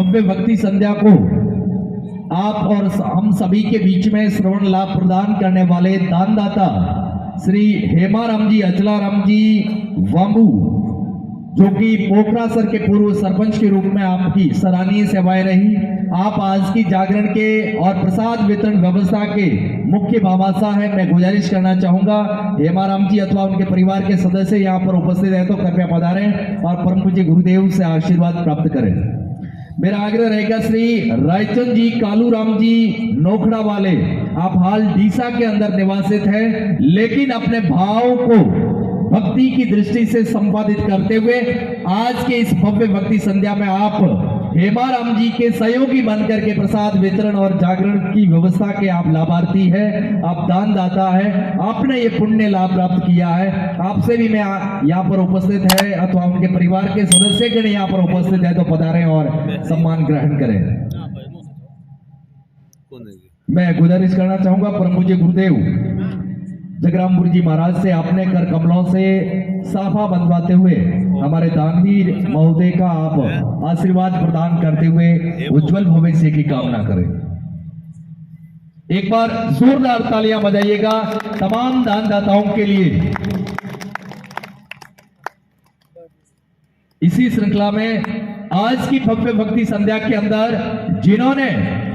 भव्य भक्ति संध्या को आप और हम सभी के बीच में श्रवण लाभ प्रदान करने वाले दानदाता श्री हेमाराम जी अचलाराम जी वांबू, जो कि पोखरासर के पूर्व सरपंच के रूप में आपकी सराहनीय सेवाएं रही, आप आज की जागरण के और प्रसाद वितरण व्यवस्था के मुख्य भामाशाह है। मैं गुजारिश करना चाहूंगा हेमाराम जी अथवा उनके परिवार के सदस्य यहाँ पर उपस्थित है तो कृपया पधारें और परम पूज्य गुरुदेव से आशीर्वाद प्राप्त करें। मेरा आग्रह रहेगा श्री रायचंद जी कालूराम जी नोखड़ा वाले, आप हाल डीसा के अंदर निवासित हैं, लेकिन अपने भाव को भक्ति की दृष्टि से संपादित करते हुए आज के इस भव्य भक्ति संध्या में आप हेमाराम जी के सहयोगी बनकर के प्रसाद वितरण और जागरण की व्यवस्था के आप लाभार्थी है, आप दानदाता है, आपने ये पुण्य लाभ प्राप्त किया है। आपसे भी मैं यहाँ पर उपस्थित है अथवा उनके परिवार के सदस्य गण यहाँ पर उपस्थित है तो पधारें और सम्मान ग्रहण करें। मैं गुजारिश करना चाहूंगा परम पूज्य गुरुदेव जगरामपुरी जी महाराज से अपने कर कमलों से साफा बंधवाते हुए हमारे दानवीर महोदय का आप आशीर्वाद प्रदान करते हुए उज्जवल भविष्य की कामना करें। एक बार जोरदार तालियां बजाइएगा तमाम दानदाताओं के लिए। इसी श्रृंखला में आज की भव्य भक्ति संध्या के अंदर जिन्होंने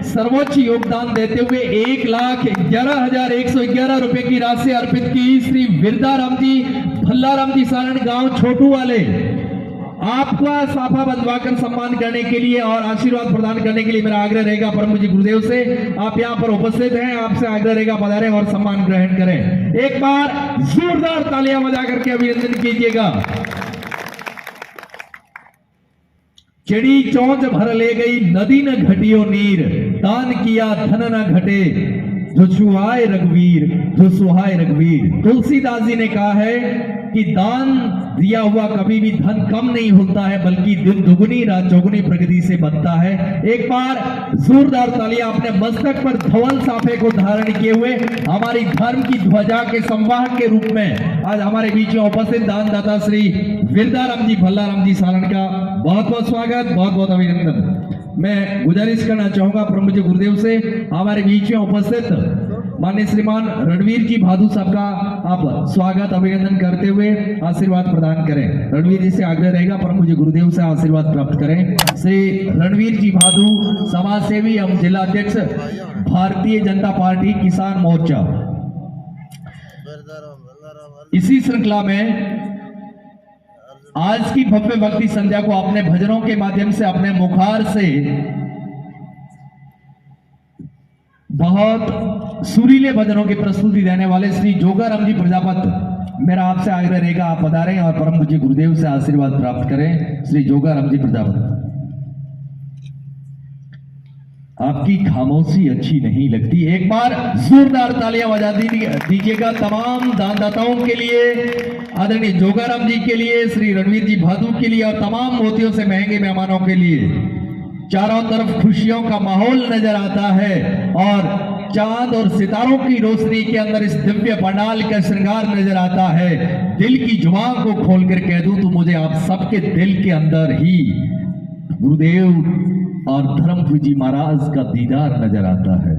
सर्वोच्च योगदान देते हुए 1,11,111 रुपए की राशि अर्पित की, श्री विरदाराम जी भल्लाराम जी सारण गांव छोटू वाले, आपका साफा बंधवाकर सम्मान करने के लिए और आशीर्वाद प्रदान करने के लिए मेरा आग्रह रहेगा परम पूज्य गुरुदेव से, आप यहां पर उपस्थित हैं, आपसे आग्रह रहेगा पधारें और सम्मान ग्रहण करें। एक बार जोरदार तालियां बजा करके अभिनंदन कीजिएगा। चिड़ी चौंच भर ले गई नदी न घटियो नीर, दान किया धन न घटे जो सुहाय रघुवीर, जो सुहाय रघुवीर। तुलसीदास जी ने कहा है कि दान दिया हुआ कभी भी धन कम नहीं होता है, बल्कि दिन दुगुनी रात चौगुनी प्रगति से बनता है। एक बार जोरदार तालियां अपने मस्तक पर धवल साफे को धारण किए हुए हमारी धर्म की ध्वजा के संवाहक के रूप में आज हमारे बीच में उपस्थित दानदाता श्री विरदाराम जी भल्लाराम जी सारण का बहुत बहुत स्वागत, बहुत बहुत अभिनंदन। मैं गुजारिश करना चाहूंगा परम पूज्य गुरुदेव से हमारे बीच में उपस्थित माननीय श्रीमान रणवीर जी भादू साहब का आप स्वागत अभिनंदन करते हुए आशीर्वाद प्रदान करें। रणवीर जी से आग्रह रहेगा परम पूज्य गुरुदेव से आशीर्वाद प्राप्त करें। श्री रणवीर जी भादू समाज सेवी एवं जिला अध्यक्ष भारतीय जनता पार्टी किसान मोर्चा। इसी श्रृंखला में आज की भव्य भक्ति संध्या को अपने भजनों के माध्यम से अपने मुखार से बहुत सुरीले भजनों की प्रस्तुति देने वाले श्री जोगाराम जी प्रजापत, मेरा आपसे आग्रह रहेगा आप पधारें और परम पूज्य गुरुदेव से आशीर्वाद प्राप्त करें। श्री जोगाराम जी प्रजापत, आपकी खामोशी अच्छी नहीं लगती, एक बार जोरदार तालियां बजा दीजिएगा तमाम दानदाताओं के लिए, आदरणीय जोगाराम जी के लिए, श्री रणवीर जी भादू के लिए और तमाम मोतियों से महंगे मेहमानों के लिए। चारों तरफ खुशियों का माहौल नजर आता है और चांद और सितारों की रोशनी के अंदर इस दिव्य पंडाल का श्रृंगार नजर आता है। दिल की जुबान को खोलकर कह दूं तो मुझे आप सबके दिल के अंदर ही गुरुदेव और धर्मपुर जी महाराज का दीदार नजर आता है।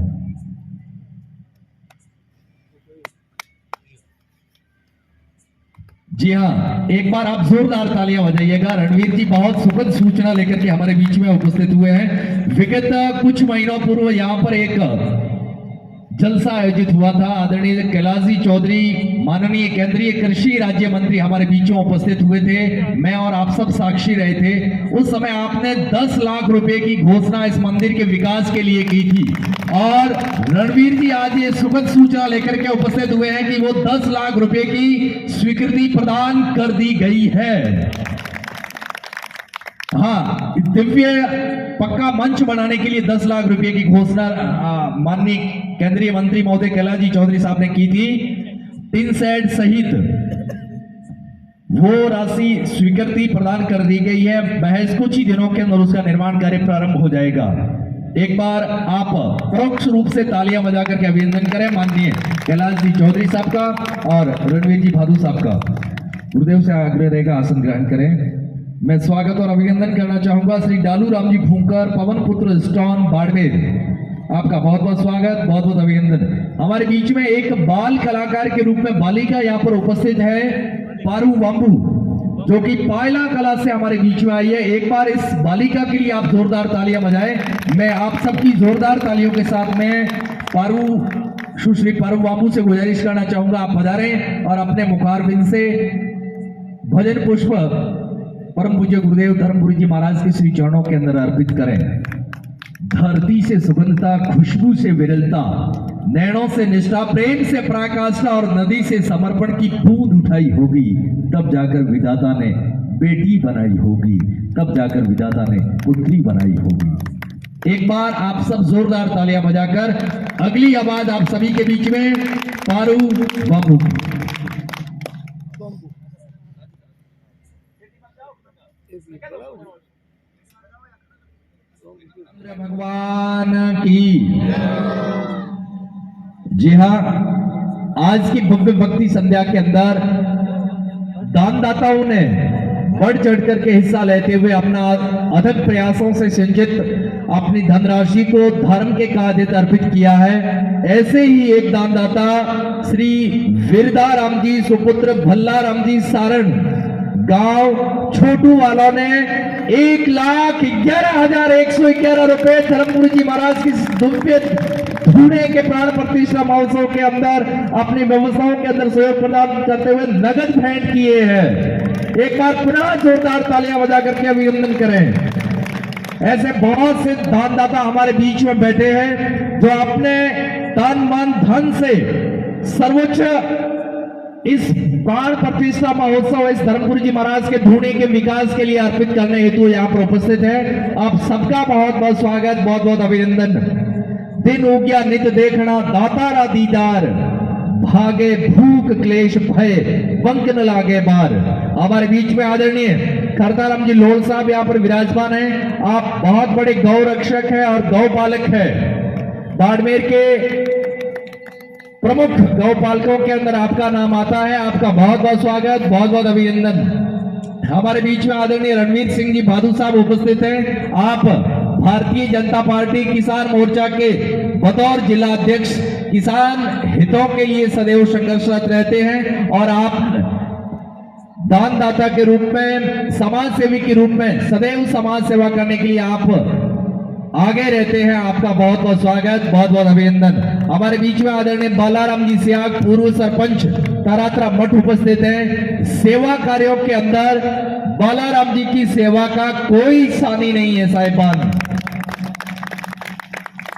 जी हाँ, एक बार आप जोरदार तालियां बजाइएगा। रणवीर जी बहुत सुखद सूचना लेकर के हमारे बीच में उपस्थित हुए हैं। विगत कुछ महीनों पूर्व यहाँ पर एक जलसा आयोजित हुआ था। आदरणीय कैलाश जी चौधरी माननीय केंद्रीय कृषि राज्य मंत्री हमारे बीच में उपस्थित हुए थे, मैं और आप सब साक्षी रहे थे। उस समय आपने 10 लाख रुपए की घोषणा इस मंदिर के विकास के लिए की थी और रणवीर जी आज ये सुखद सूचना लेकर के उपस्थित हुए हैं कि वो 10 लाख रुपए की स्वीकृति प्रदान कर दी गई है। हाँ, दिव्य पक्का मंच बनाने के लिए 10 लाख रुपए की घोषणा माननीय केंद्रीय मंत्री महोदय कैलाश जी चौधरी साहब ने की थी। टिन शेड सहित वो राशि स्वीकृति प्रदान कर दी गई है। महज कुछ ही दिनों के अंदर उसका निर्माण कार्य प्रारंभ हो जाएगा। एक बार आप परोक्ष रूप से तालियां बजा करके अभिनंदन करें माननीय कैलाश जी चौधरी साहब का और रणवीर जी भादू साहब का। गुरुदेव से आग्रह रहेगा आसन ग्रहण करें। मैं स्वागत और अभिनंदन करना चाहूंगा श्री डालू राम जी फूंकर, पवन पुत्र स्टॉन बाड़मेर। आपका बहुत बहुत स्वागत, बहुत बहुत अभिनंदन। हमारे बीच में एक बाल कलाकार के रूप में बालिका यहाँ पर उपस्थित है, पारू वाम्बू, जो कि पायला कला से हमारे बीच में आई है। एक बार इस बालिका के लिए आप जोरदार तालियां बजाएं। मैं आप सबकी जोरदार तालियों के साथ में सुश्री पारू वाम्बू से गुजारिश करना चाहूंगा, आप पधारें और अपने मुखारबिंद से भजन पुष्प परम पूज्य गुरुदेव धर्मपुरी जी महाराज के श्री चरणों के अंदर अर्पित करें। धरती से सुगंधता, खुशबू से विरलता, नैनों से निष्ठा, प्रेम से पराकाष्ठा और नदी से समर्पण की बूंद उठाई होगी, तब जाकर विधाता ने बेटी बनाई होगी, तब जाकर विधाता ने पुत्री बनाई होगी। एक बार आप सब जोरदार तालियां बजाकर अगली आवाज आप सभी के बीच में पारू वाम्बू। भगवान की। जी हाँ, आज की भव्य भक्ति संध्या के अंदर दानदाताओं ने बढ़ चढ़ करके हिस्सा लेते हुए अपना अथक प्रयासों से संचित अपनी धनराशि को धर्म के कार्य अर्पित किया है। ऐसे ही एक दानदाता श्री वीरदा राम जी सुपुत्र भल्ला राम जी सारण गांव छोटू वालों ने 1,11,111 रुपए धर्मपुरी जी महाराज की दिव्य धूणे के प्राण प्रतिष्ठा महोत्सव के अंदर अपनी व्यवस्थाओं के अंदर सहयोग प्रदान करते हुए नगद भेंट किए हैं। एक बार पुनः जोरदार तालियां बजा करके अभिनंदन करें। ऐसे बहुत से दानदाता हमारे बीच में बैठे हैं जो अपने तन मन धन से सर्वोच्च इस प्राण प्रतिष्ठा महोत्सव इस धर्मपुरी जी महाराज के धूणे के विकास के लिए अर्पित करने हेतु यहाँ पर उपस्थित है। आप सबका बहुत बहुत स्वागत, बहुत बहुत अभिनंदन। दिन हो गया नित देखना दातारा दीदार, भागे भूख क्लेश भय पंख न लागे बार। हमारे बीच में आदरणीय खरताराम जी लोल साहब यहाँ पर विराजमान हैं। आप बहुत बड़े गौ रक्षक है और गौ पालक है। बाड़मेर के प्रमुख गौपालकों के अंदर आपका नाम आता है। आपका बहुत बहुत स्वागत, बहुत बहुत अभिनंदन। हमारे बीच में आदरणीय रणवीर सिंह जी भादू साहब उपस्थित हैं। आप भारतीय जनता पार्टी किसान मोर्चा के बतौर जिला अध्यक्ष किसान हितों के लिए सदैव संघर्षरत रहते हैं और आप दानदाता के रूप में, समाज सेवी के रूप में सदैव समाज सेवा करने के लिए आप आगे रहते हैं। आपका बहुत बहुत स्वागत, बहुत बहुत अभिनंदन। हमारे बीच में आदरणीय बालाराम जी सियाग पूर्व सरपंच तारात्रा मठ उपस्थित हैं। सेवा कार्यों के अंदर बालाराम जी की सेवा का कोई सानी नहीं है साहिबान।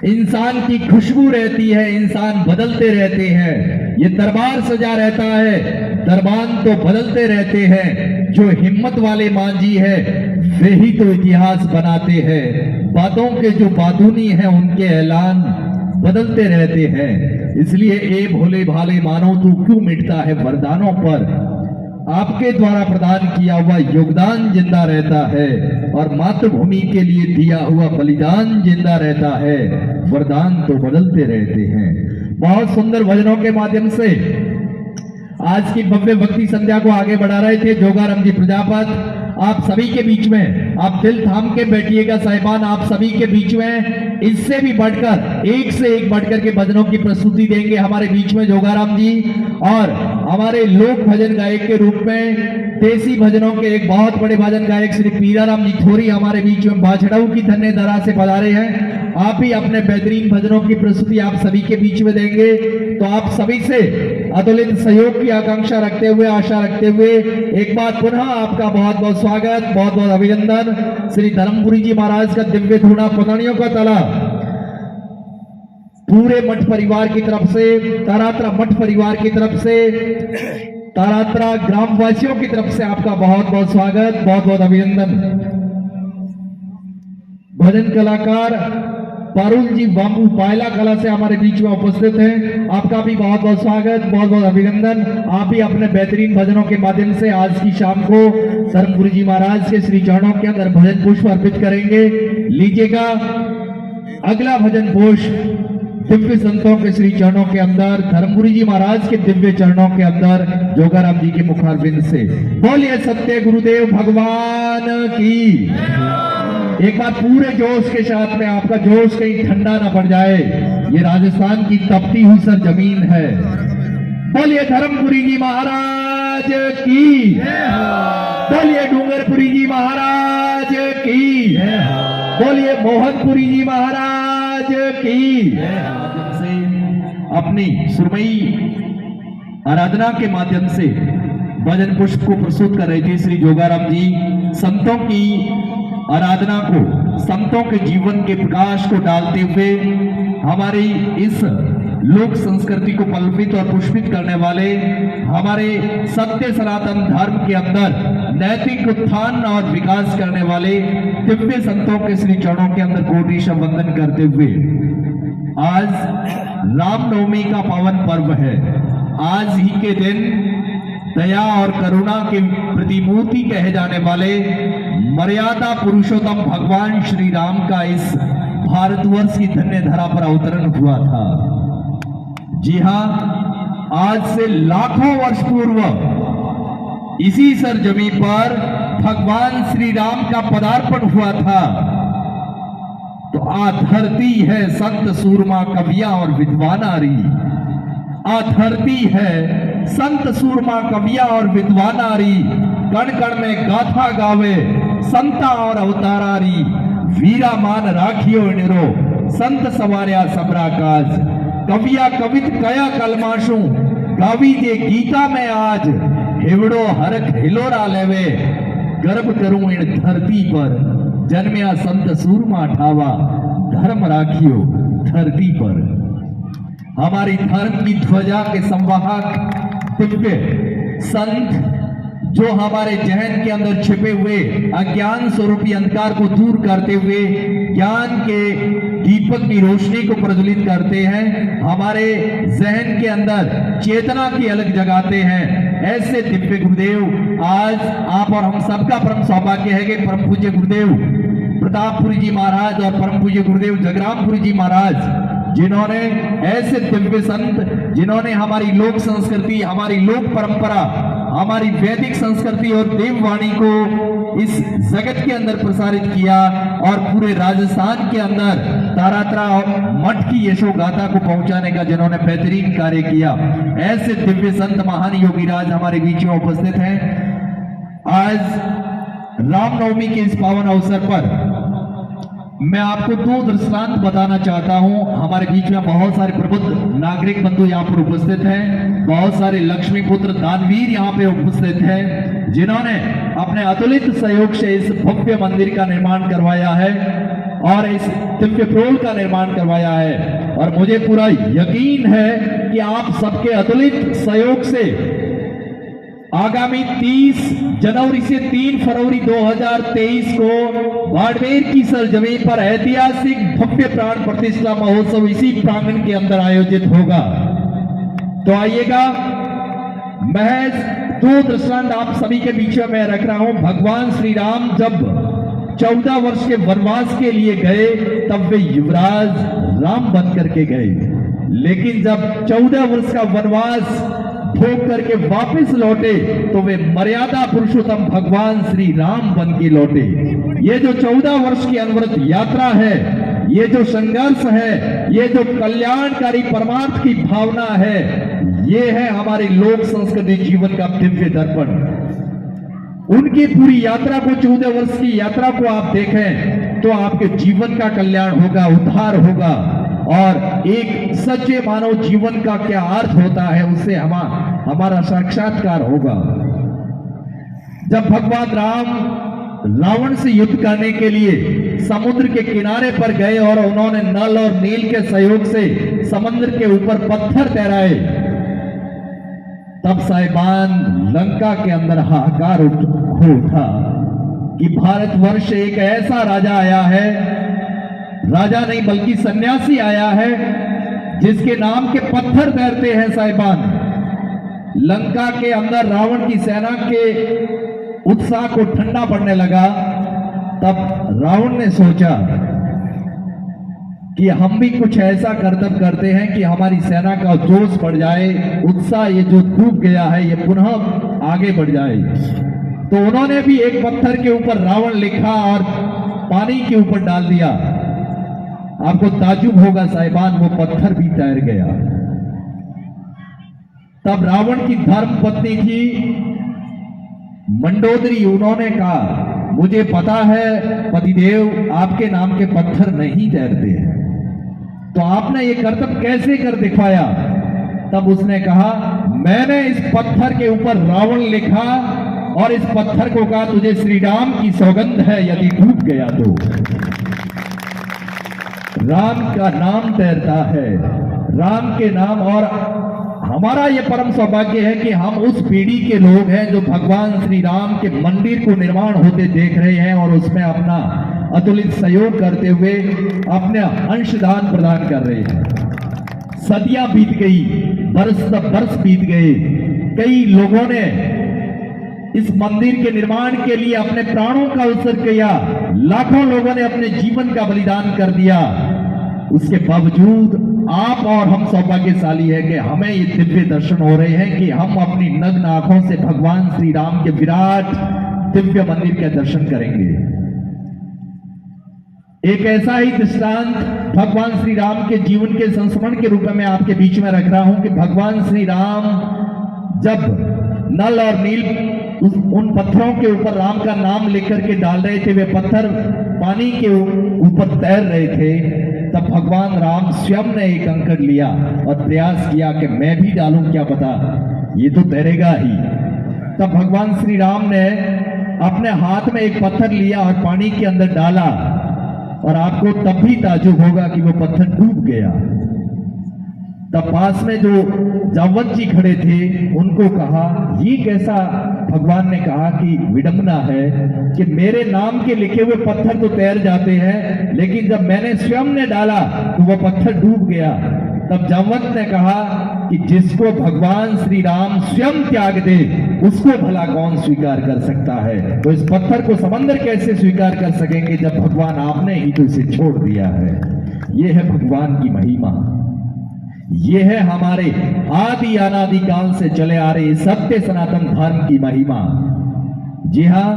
इंसान की खुशबू रहती है, इंसान बदलते रहते हैं। ये दरबार सजा रहता है, दरबान तो बदलते रहते हैं। जो हिम्मत वाले मांझी है वे ही तो इतिहास बनाते हैं। बातों के जो बादूनी हैं उनके ऐलान बदलते रहते हैं। इसलिए ए भोले भाले मानो तू क्यों मिटता है वरदानों पर, आपके द्वारा प्रदान किया हुआ योगदान जिंदा रहता है और मातृभूमि के लिए दिया हुआ बलिदान जिंदा रहता है। वरदान तो बदलते रहते हैं। बहुत सुंदर भजनों के माध्यम से आज की भव्य भक्ति संध्या को आगे बढ़ा रहे थे जोगाराम जी प्रजापत। आप सभी के बीच में आप दिल थाम के बैठिएगा साहिबान। आप सभी के बीच में इससे भी बढ़कर, एक से एक बढ़कर के भजनों की प्रस्तुति देंगे हमारे बीच में जोगाराम जी। और हमारे लोक भजन गायक के रूप में देसी भजनों के एक बहुत बड़े भजन गायक श्री पीराराम जी थोरी हमारे बीच में बाछड़ाऊ की धन्य धरा से पधारे हैं। आप ही अपने बेहतरीन भजनों की प्रस्तुति आप सभी के बीच में देंगे। तो आप सभी से अतुलित सहयोग की आकांक्षा रखते हुए, आशा रखते हुए एक बार पुनः आपका बहुत बहुत स्वागत, बहुत बहुत अभिनंदन। श्री धर्मपुरी जी महाराज का दिव्य धूना पतानियों का तला पूरे मठ परिवार की तरफ से, तारात्रा मठ परिवार की तरफ से, तारात्रा ग्रामवासियों की तरफ से आपका बहुत बहुत स्वागत, बहुत बहुत अभिनंदन। भजन कलाकार पारुल जी वाम्बू पायला कला से हमारे बीच में उपस्थित हैं। आपका भी बहुत बहुत स्वागत, बहुत बहुत अभिनंदन। आप भी अपने बेहतरीन भजनों के माध्यम से आज की शाम को धर्मपुरी जी महाराज के श्री चरणों के अंदर भजन पुष्प अर्पित करेंगे। लीजिएगा अगला भजन पुष्प दिव्य संतों के श्री चरणों के अंदर, धर्मपुरी जी महाराज के दिव्य चरणों के अंदर, जोगाराम जी के मुखारबिंद से बोलिए सत्य गुरुदेव भगवान की। एक बार पूरे जोश के साथ में, आपका जोश कहीं ठंडा ना पड़ जाए, ये राजस्थान की तपती हुई सर जमीन है। बोलिए धर्मपुरी जी महाराज की, बोलिए डूंगरपुरी जी महाराज की, बोलिए मोहनपुरी जी महाराज की। से अपनी सुरमई आराधना के माध्यम से भजन पुष्प को प्रस्तुत कर रहे थे श्री जोगाराम जी। संतों की आराधना को, संतों के जीवन के प्रकाश को डालते हुए हमारी इस लोक संस्कृति को पल्लवित और पुष्पित करने वाले, हमारे सत्य सनातन धर्म के अंदर नैतिक उत्थान और विकास करने वाले दिव्य संतों के श्री चरणों के अंदर कोटि वंदन करते हुए, आज रामनवमी का पावन पर्व है। आज ही के दिन दया और करुणा के प्रतिमूर्ति कहे जाने वाले मर्यादा पुरुषोत्तम भगवान श्री राम का इस भारतवर्ष की धन्य धरा पर अवतरण हुआ था। जी हां, आज से लाखों वर्ष पूर्व इसी सरजमी पर भगवान श्री राम का पदार्पण हुआ था। तो आ धरती है संत सूरमा कविया और विद्वान नारी, आ धरती है संत सूरमा कविया और विद्वान नारी, कण कण में गाथा गावे संता और अवतारारी, वीरा मान राखियो निरो संत सवार्या सबरा काज, कविया कवित कया कलमाशु गावी जे गीता में आज, हिवड़ो हरख हिलोरा लेवे गर्भ करूं इन धरती पर, जन्मया संत सूरमा ठावा धर्म राखियो धरती पर। हमारी धर्म की ध्वजा के संवाहक दिव्य संत, जो हमारे जहन के अंदर छिपे हुए अज्ञान स्वरूपी अंधकार को दूर करते हुए ज्ञान के दीपक की रोशनी को प्रज्वलित करते हैं, हमारे जहन के अंदर चेतना की अलग जगाते हैं, ऐसे दिव्य गुरुदेव आज आप और हम सबका परम सौभाग्य है कि परम पूज्य गुरुदेव प्रतापपुरी जी महाराज और परम पूज्य गुरुदेव जगरामपुरी जी महाराज, जिन्होंने ऐसे दिव्य संत, जिन्होंने हमारी लोक संस्कृति, हमारी लोक परंपरा, हमारी वैदिक संस्कृति और देववाणी को इस जगत के अंदर प्रसारित किया और पूरे राजस्थान के अंदर तारात्रा मठ की यशो गाथा को पहुंचाने का जिन्होंने बेहतरीन कार्य किया, ऐसे दिव्य संत महान योगीराज हमारे बीच में उपस्थित हैं। आज रामनवमी के इस पावन अवसर पर मैं आपको दो दृष्टांत बताना चाहता हूं। हमारे बीच में बहुत सारे प्रबुद्ध नागरिक बंधु यहाँ पर उपस्थित हैं, बहुत सारे लक्ष्मी पुत्र दानवीर यहाँ पे उपस्थित हैं, जिन्होंने अपने अतुलित सहयोग से इस भव्य मंदिर का निर्माण करवाया है और इस दिव्य प्रोल का निर्माण करवाया है। और मुझे पूरा यकीन है कि आप सबके अतुलित सहयोग से आगामी 30 जनवरी से 3 फरवरी 2023 को बाड़मेर की सरजमीन पर ऐतिहासिक भव्य प्राण प्रतिष्ठा महोत्सव इसी प्रांगण के अंदर आयोजित होगा। तो आइएगा, महज दो दृष्टांत आप सभी के बीच में मैं रख रहा हूं। भगवान श्री राम जब 14 वर्ष के वनवास के लिए गए तब वे युवराज राम बन करके गए, लेकिन जब 14 वर्ष का वनवास भोग करके वापस लौटे तो वे मर्यादा पुरुषोत्तम भगवान श्री राम बन के लौटे। ये जो 14 वर्ष की अनवरत यात्रा है, ये जो संघर्ष है, ये जो कल्याणकारी परमार्थ की भावना है, ये है हमारी लोक संस्कृति जीवन का दिव्य दर्पण। उनकी पूरी यात्रा को, 14 वर्ष की यात्रा को आप देखें तो आपके जीवन का कल्याण होगा, उद्धार होगा और एक सच्चे मानव जीवन का क्या अर्थ होता है उससे हमारा साक्षात्कार होगा। जब भगवान राम रावण से युद्ध करने के लिए समुद्र के किनारे पर गए और उन्होंने नल और नील के सहयोग से समुद्र के ऊपर पत्थर तैराए, तब साहिबान लंका के अंदर हाहाकार हो उठा कि भारतवर्ष से एक ऐसा राजा आया है, राजा नहीं बल्कि सन्यासी आया है, जिसके नाम के पत्थर तैरते हैं साहिबान। लंका के अंदर रावण की सेना के उत्साह को ठंडा पड़ने लगा। तब रावण ने सोचा कि हम भी कुछ ऐसा कर्तव्य करते हैं कि हमारी सेना का जोश बढ़ जाए, उत्साह ये जो डूब गया है ये पुनः आगे बढ़ जाए। तो उन्होंने भी एक पत्थर के ऊपर रावण लिखा और पानी के ऊपर डाल दिया। आपको ताजुब होगा साहिबान, वो पत्थर भी तैर गया। तब रावण की धर्म पत्नी थी मंडोदरी, उन्होंने कहा मुझे पता है पतिदेव आपके नाम के पत्थर नहीं तैरते हैं, तो आपने ये कर्तव्य कैसे कर दिखवाया। तब उसने कहा मैंने इस पत्थर के ऊपर रावण लिखा और इस पत्थर को कहा तुझे श्री राम की सौगंध है यदि डूब गया तो। राम का नाम तैरता है, राम के नाम। और हमारा यह परम सौभाग्य है कि हम उस पीढ़ी के लोग हैं जो भगवान श्री राम के मंदिर को निर्माण होते देख रहे हैं और उसमें अपना अतुलित सहयोग करते हुए अपने अंशदान प्रदान कर रहे हैं। सदियां बीत गई, बरस बीत गए, कई लोगों ने इस मंदिर के निर्माण के लिए अपने प्राणों का उत्सर्ग किया, लाखों लोगों ने अपने जीवन का बलिदान कर दिया। उसके बावजूद आप और हम सौभाग्यशाली है कि हमें ये दिव्य दर्शन हो रहे हैं कि हम अपनी नग्न आंखों से भगवान श्री राम के विराट दिव्य मंदिर के दर्शन करेंगे। एक ऐसा ही दृष्टांत भगवान श्री राम के जीवन के संस्मरण के रूप में आपके बीच में रख रहा हूं कि भगवान श्री राम जब नल और नील उन पत्थरों के ऊपर राम का नाम लिख करके डाल रहे थे, वे पत्थर पानी के ऊपर तैर रहे थे, तब भगवान राम स्वयं ने एक कंकड़ लिया और प्रयास किया कि मैं भी डालूं, क्या पता ये तो तैरेगा ही। तब भगवान श्री राम ने अपने हाथ में एक पत्थर लिया और पानी के अंदर डाला और आपको तब भी ताजुब होगा कि वो पत्थर डूब गया। तब पास में जो जावत जी खड़े थे उनको कहा ये कैसा, भगवान ने कहा कि विडंबना है कि मेरे नाम के लिखे हुए पत्थर तो तैर जाते हैं, लेकिन जब मैंने स्वयं ने डाला तो वो पत्थर डूब गया। तब जावत ने कहा कि जिसको भगवान श्री राम स्वयं त्याग दे उसको भला कौन स्वीकार कर सकता है, तो इस पत्थर को समंदर कैसे स्वीकार कर सकेंगे जब भगवान आपने ही तो इसे छोड़ दिया है। यह है भगवान की महिमा, ये है हमारे आदि अनादि काल से चले आ रहे सत्य सनातन धर्म की महिमा। जी हां,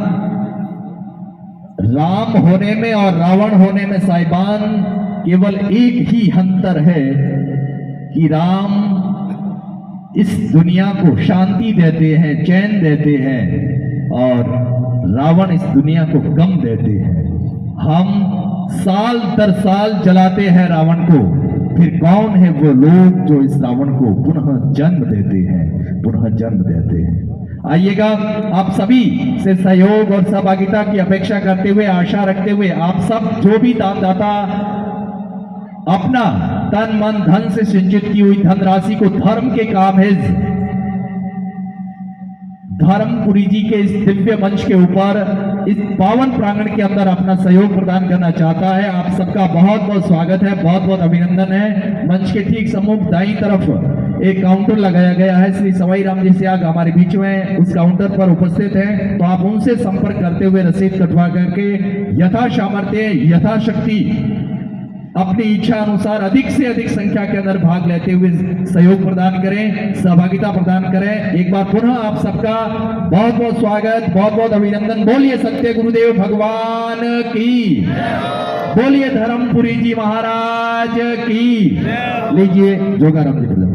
राम होने में और रावण होने में साहिबान केवल एक ही अंतर है कि राम इस दुनिया को शांति देते हैं, चैन देते हैं, और रावण इस दुनिया को गम देते हैं। हम साल दर साल जलाते हैं रावण को, फिर कौन है वो लोग जो इस रावण को पुनः जन्म देते हैं, पुनः जन्म देते हैं। आइएगा, आप सभी से सहयोग और सहभागिता की अपेक्षा करते हुए, आशा रखते हुए, आप सब जो भी दानदाता अपना तन मन धन से सिंचित की हुई धनराशि को धर्म के कामेज धर्मपुरी जी के इस दिव्य मंच के ऊपर इस पावन प्रांगण के अंदर अपना सहयोग प्रदान करना चाहता है, आप सबका बहुत बहुत स्वागत है, बहुत बहुत अभिनंदन है। मंच के ठीक सम्मुख दाईं तरफ एक काउंटर लगाया गया है, श्री सवाई राम जी सियाग हमारे बीच में उस काउंटर पर उपस्थित हैं, तो आप उनसे संपर्क करते हुए रसीद कटवा करके यथा सामर्थ्य यथाशक्ति अपनी इच्छा अनुसार अधिक से अधिक संख्या के अंदर भाग लेते हुए सहयोग प्रदान करें, सहभागिता प्रदान करें। एक बार पुनः आप सबका बहुत बहुत स्वागत, बहुत बहुत अभिनंदन। बोलिए सत्य गुरुदेव भगवान की, बोलिए धर्मपुरी जी महाराज की। लीजिए जोगाराम जी।